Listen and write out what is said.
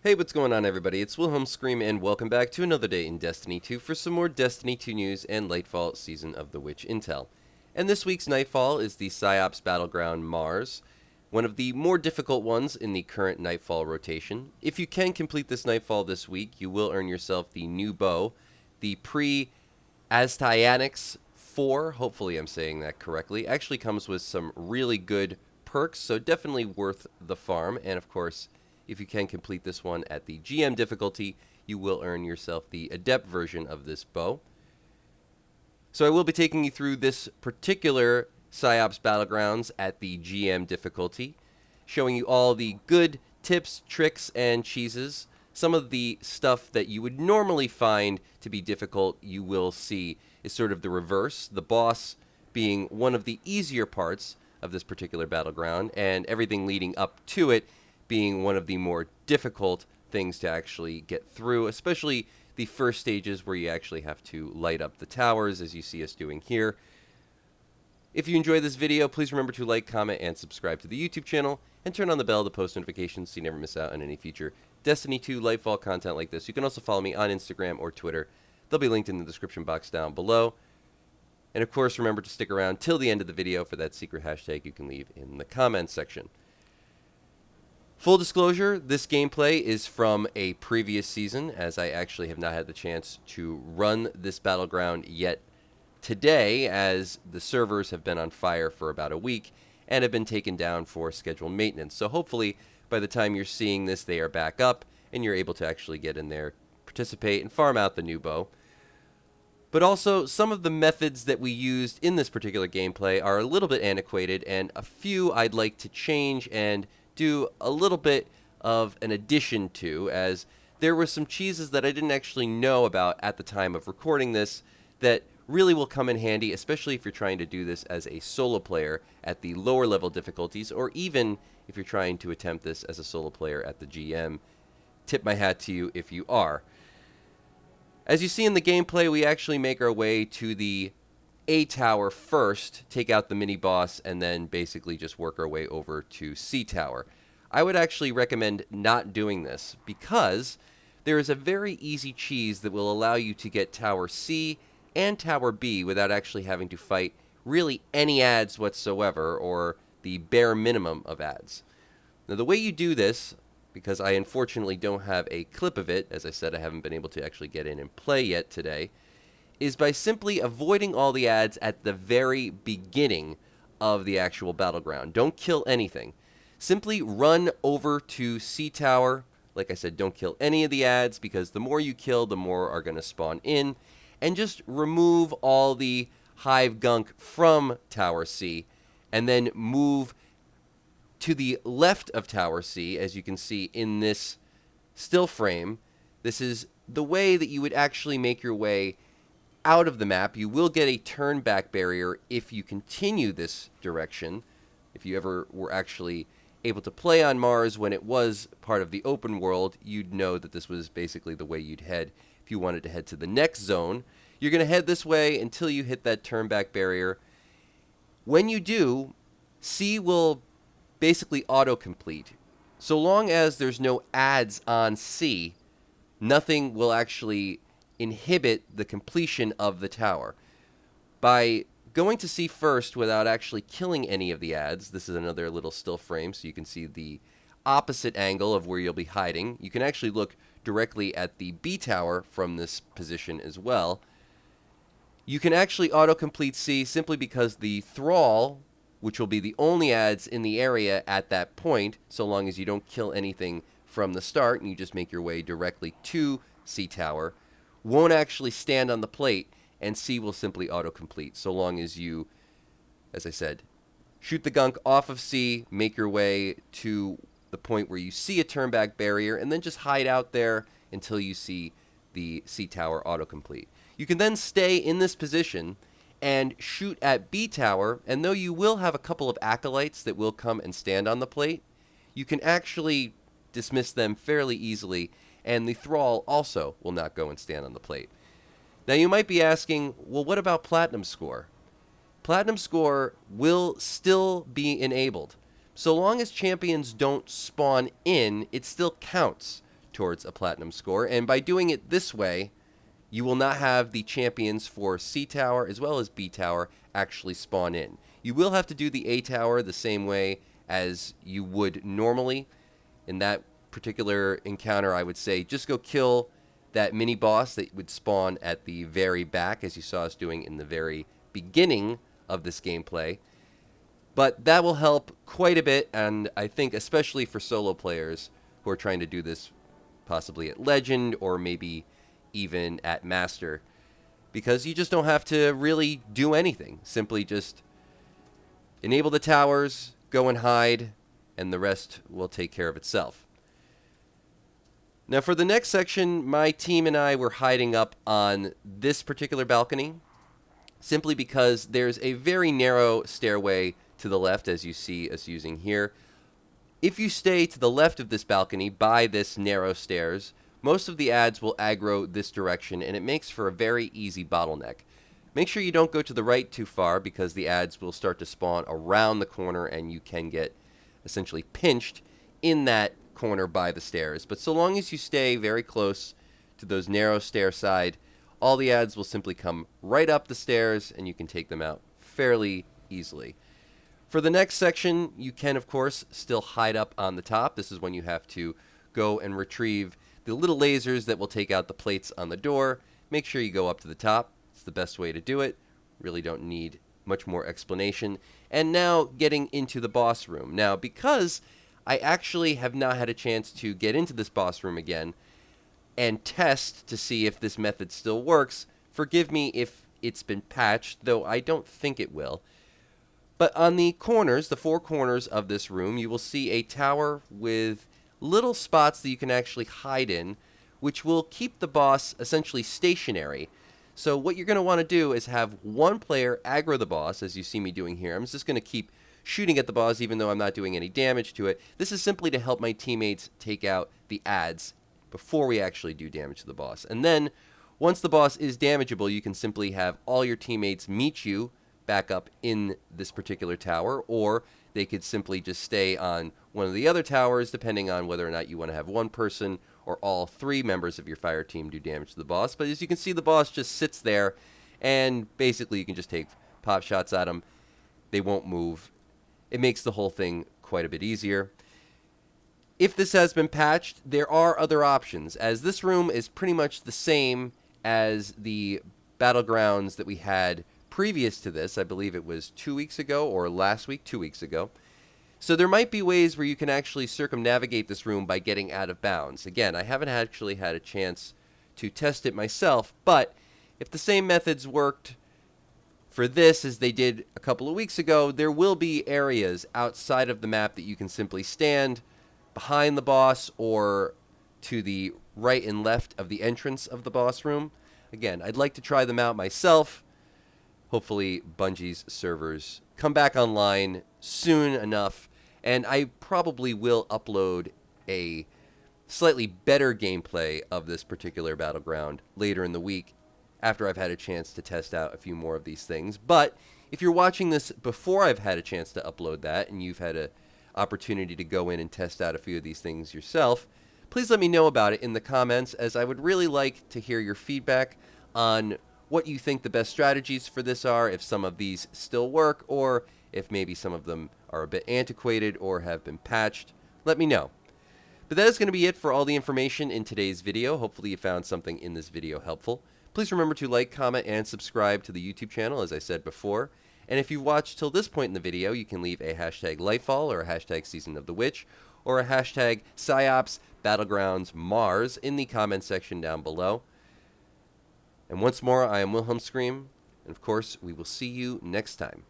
Hey, what's going on, everybody? It's Wilhelm Scream, and welcome back to another day in Destiny 2 for some more Destiny 2 news and Lightfall Season of the Witch intel. And this week's Nightfall is the PSIOPS Battleground Mars, one of the more difficult ones in the current Nightfall rotation. If you can complete this Nightfall this week, you will earn yourself the new bow, the Pre-Aztaianix 4, hopefully I'm saying that correctly, actually comes with some really good perks, so definitely worth the farm, and of course, if you can complete this one at the GM difficulty, you will earn yourself the Adept version of this bow. So I will be taking you through this particular PSIOPS Battlegrounds at the GM difficulty, showing you all the good tips, tricks, and cheeses. Some of the stuff that you would normally find to be difficult, you will see is sort of the reverse, the boss being one of the easier parts of this particular battleground, and everything leading up to it being one of the more difficult things to actually get through, especially the first stages where you actually have to light up the towers, as you see us doing here. If you enjoyed this video, please remember to like, comment, and subscribe to the YouTube channel, and turn on the bell to post notifications so you never miss out on any future Destiny 2 Lightfall content like this. You can also follow me on Instagram or Twitter. They'll be linked in the description box down below. And of course, remember to stick around till the end of the video for that secret hashtag you can leave in the comments section. Full disclosure, this gameplay is from a previous season, as I actually have not had the chance to run this battleground yet today, as the servers have been on fire for about a week and have been taken down for scheduled maintenance. So hopefully, by the time you're seeing this, they are back up, and you're able to actually get in there, participate, and farm out the new bow. But also, some of the methods that we used in this particular gameplay are a little bit antiquated, and a few I'd like to change and do a little bit of an addition to, as there were some cheeses that I didn't actually know about at the time of recording this that really will come in handy, especially if you're trying to do this as a solo player at the lower level difficulties, or even if you're trying to attempt this as a solo player at the GM. Tip my hat to you if you are. As you see in the gameplay, we actually make our way to the A tower first, take out the mini boss, and then basically just work our way over to C tower. I would actually recommend not doing this because there is a very easy cheese that will allow you to get tower C and tower B without actually having to fight really any adds whatsoever, or the bare minimum of adds. Now, the way you do this, because I unfortunately don't have a clip of it, as I said, I haven't been able to actually get in and play yet today, is by simply avoiding all the adds at the very beginning of the actual battleground. Don't kill anything. Simply run over to C tower. Like I said, don't kill any of the adds, because the more you kill, the more are going to spawn in. And just remove all the hive gunk from tower C, and then move to the left of tower C, as you can see in this still frame. This is the way that you would actually make your way out of the map. You will get a turn back barrier if you continue this direction. If you ever were actually able to play on Mars when it was part of the open world, you'd know that this was basically the way you'd head if you wanted to head to the next zone. You're going to head this way until you hit that turn back barrier. When you do, C will basically autocomplete. So long as there's no adds on C, nothing will actually inhibit the completion of the tower. By going to C first without actually killing any of the adds, this is another little still frame so you can see the opposite angle of where you'll be hiding. You can actually look directly at the B tower from this position as well. You can actually autocomplete C simply because the Thrall, which will be the only adds in the area at that point, so long as you don't kill anything from the start and you just make your way directly to C tower, won't actually stand on the plate, and C will simply autocomplete, so long as you, as I said, shoot the gunk off of C, make your way to the point where you see a turnback barrier, and then just hide out there until you see the C tower autocomplete. You can then stay in this position and shoot at B tower, and though you will have a couple of acolytes that will come and stand on the plate, you can actually dismiss them fairly easily, and the Thrall also will not go and stand on the plate. Now you might be asking, well, what about Platinum Score? Platinum Score will still be enabled. So long as champions don't spawn in, it still counts towards a platinum score. And by doing it this way, you will not have the champions for C tower as well as B tower actually spawn in. You will have to do the A tower the same way as you would normally. In that particular encounter, I would say just go kill that mini boss that would spawn at the very back, as you saw us doing in the very beginning of this gameplay. But that will help quite a bit, and I think especially for solo players who are trying to do this possibly at Legend or maybe even at Master, because you just don't have to really do anything. Simply just enable the towers, go and hide, and the rest will take care of itself. Now for the next section, my team and I were hiding up on this particular balcony, simply because there's a very narrow stairway to the left, as you see us using here. If you stay to the left of this balcony by this narrow stairs, most of the ads will aggro this direction, and it makes for a very easy bottleneck. Make sure you don't go to the right too far, because the ads will start to spawn around the corner and you can get essentially pinched in that corner by the stairs. But so long as you stay very close to those narrow stair side, all the ads will simply come right up the stairs and you can take them out fairly easily. For the next section, you can of course still hide up on the top. This is when you have to go and retrieve the little lasers that will take out the plates on the door. Make sure you go up to the top. It's the best way to do it. Really don't need much more explanation. And now getting into the boss room. Now, because I actually have not had a chance to get into this boss room again and test to see if this method still works, forgive me if it's been patched, though I don't think it will. But on the corners, the four corners of this room, you will see a tower with little spots that you can actually hide in, which will keep the boss essentially stationary. So what you're going to want to do is have one player aggro the boss, as you see me doing here. I'm just going to keep shooting at the boss even though I'm not doing any damage to it. This is simply to help my teammates take out the ads before we actually do damage to the boss. And then, once the boss is damageable, you can simply have all your teammates meet you back up in this particular tower, or they could simply just stay on one of the other towers, depending on whether or not you want to have one person or all three members of your fire team do damage to the boss. But as you can see, the boss just sits there, and basically you can just take pop shots at them. They won't move. It makes the whole thing quite a bit easier. If this has been patched, there are other options, as this room is pretty much the same as the battlegrounds that we had previous to this. I believe it was 2 weeks ago, or last week, 2 weeks ago. So there might be ways where you can actually circumnavigate this room by getting out of bounds. Again, I haven't actually had a chance to test it myself, but if the same methods worked for this as they did a couple of weeks ago, there will be areas outside of the map that you can simply stand behind the boss or to the right and left of the entrance of the boss room. Again, I'd like to try them out myself. Hopefully Bungie's servers come back online soon enough, and I probably will upload a slightly better gameplay of this particular battleground later in the week after I've had a chance to test out a few more of these things. But if you're watching this before I've had a chance to upload that, and you've had an opportunity to go in and test out a few of these things yourself, please let me know about it in the comments, as I would really like to hear your feedback on what you think the best strategies for this are, if some of these still work, or if maybe some of them are a bit antiquated or have been patched. Let me know. But that is going to be it for all the information in today's video. Hopefully you found something in this video helpful. Please remember to like, comment, and subscribe to the YouTube channel, as I said before. And if you watched till this point in the video, you can leave a hashtag Lightfall, or a hashtag Season of the Witch, or a hashtag PSIOPS Battlegrounds Mars in the comment section down below. And once more, I am Wilhelm Scream, and of course, we will see you next time.